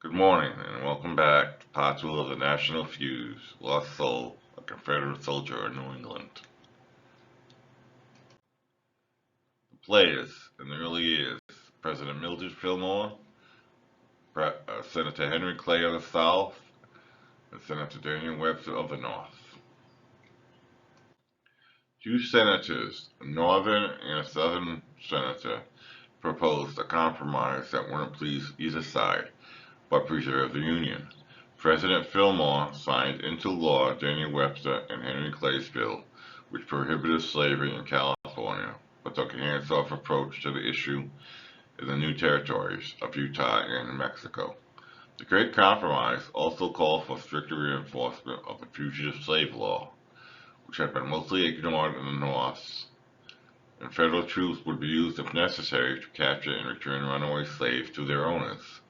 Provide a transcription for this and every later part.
Good morning, and welcome back to Part 2 of the National Fuse, Lost Soul, a Confederate Soldier in New England. The players in the early years, President Mildred Fillmore, Senator Henry Clay of the South, and Senator Daniel Webster of the North. Two senators, a northern and a southern senator, proposed a compromise that wouldn't please either side, but preserve the Union. President Fillmore signed into law Daniel Webster and Henry Clay's bill, which prohibited slavery in California, but took a hands-off approach to the issue in the new territories of Utah and New Mexico. The Great Compromise also called for stricter reinforcement of the fugitive slave law, which had been mostly ignored in the North, and federal troops would be used if necessary to capture and return runaway slaves to their owners.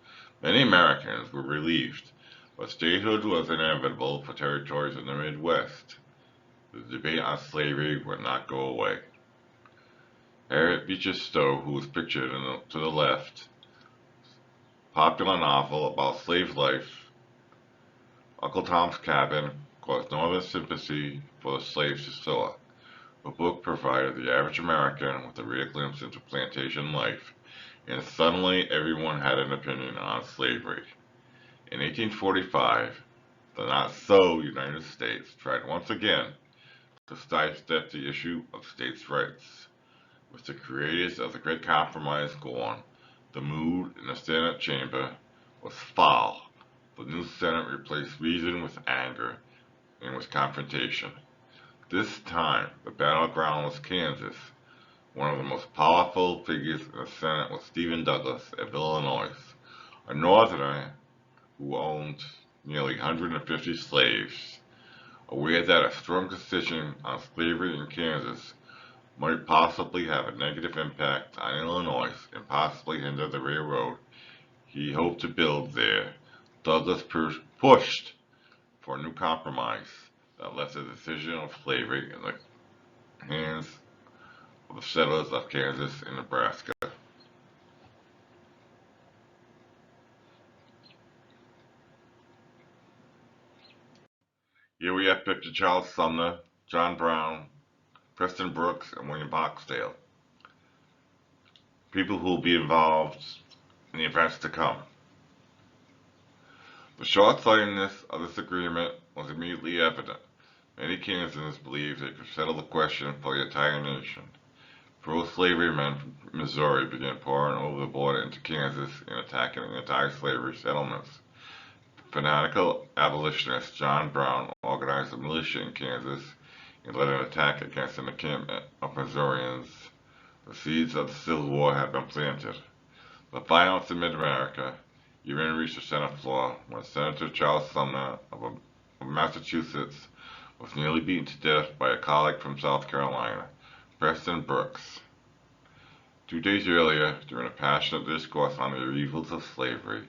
Many Americans were relieved, but statehood was inevitable for territories in the Midwest. The debate on slavery would not go away. Harriet Beecher Stowe, who was pictured to the left, popular novel about slave life, Uncle Tom's Cabin, caused Northern sympathy for the slaves to soar. The book provided the average American with a rare glimpse into plantation life, and suddenly everyone had an opinion on slavery. In 1845, the not-so-United States tried once again to sidestep the issue of states' rights. With the creators of the Great Compromise gone, the mood in the Senate chamber was foul. The new Senate replaced reason with anger and with confrontation. This time, the battleground was Kansas. One of the most powerful figures in the Senate was Stephen Douglas of Illinois, a Northerner who owned nearly 150 slaves. Aware that a strong decision on slavery in Kansas might possibly have a negative impact on Illinois and possibly hinder the railroad he hoped to build there, Douglas pushed for a new compromise that left the decision of slavery in the hands of the settlers of Kansas and Nebraska. Here we have pictured Charles Sumner, John Brown, Preston Brooks, and William Barksdale, people who will be involved in the events to come. The short-sightedness of this agreement was immediately evident. Many Kansans believed they could settle the question for the entire nation. Pro-slavery men from Missouri began pouring over the border into Kansas and attacking anti-slavery settlements. Fanatical abolitionist John Brown organized a militia in Kansas and led an attack against an encampment of Missourians. The seeds of the Civil War had been planted. The violence in mid-America even reached the Senate floor when Senator Charles Sumner of Massachusetts was nearly beaten to death by a colleague from South Carolina, Preston Brooks. 2 days earlier, during a passionate discourse on the evils of slavery,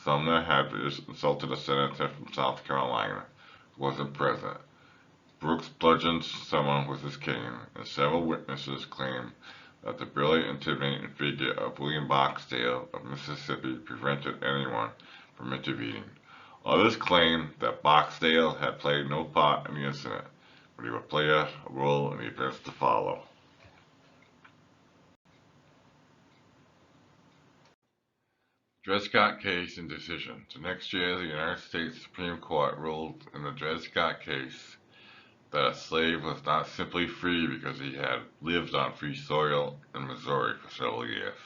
Sumner had insulted a senator from South Carolina who wasn't present. Brooks bludgeoned Sumner with his cane, and several witnesses claimed that the brilliant, intimidating figure of William Barksdale of Mississippi prevented anyone from intervening. Others claimed that Barksdale had played no part in the incident, but he would play a role in the events to follow. Dred Scott case and decision. The next year, the United States Supreme Court ruled in the Dred Scott case that a slave was not simply free because he had lived on free soil in Missouri for several years,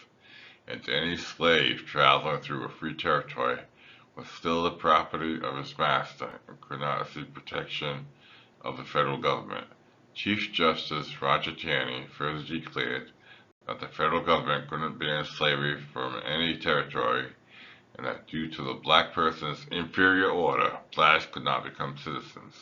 and any slave traveling through a free territory was still the property of his master and could not seek protection of the federal government. Chief Justice Roger Taney further declared that the federal government couldn't ban slavery from any territory, and that due to the black person's inferior order, blacks could not become citizens.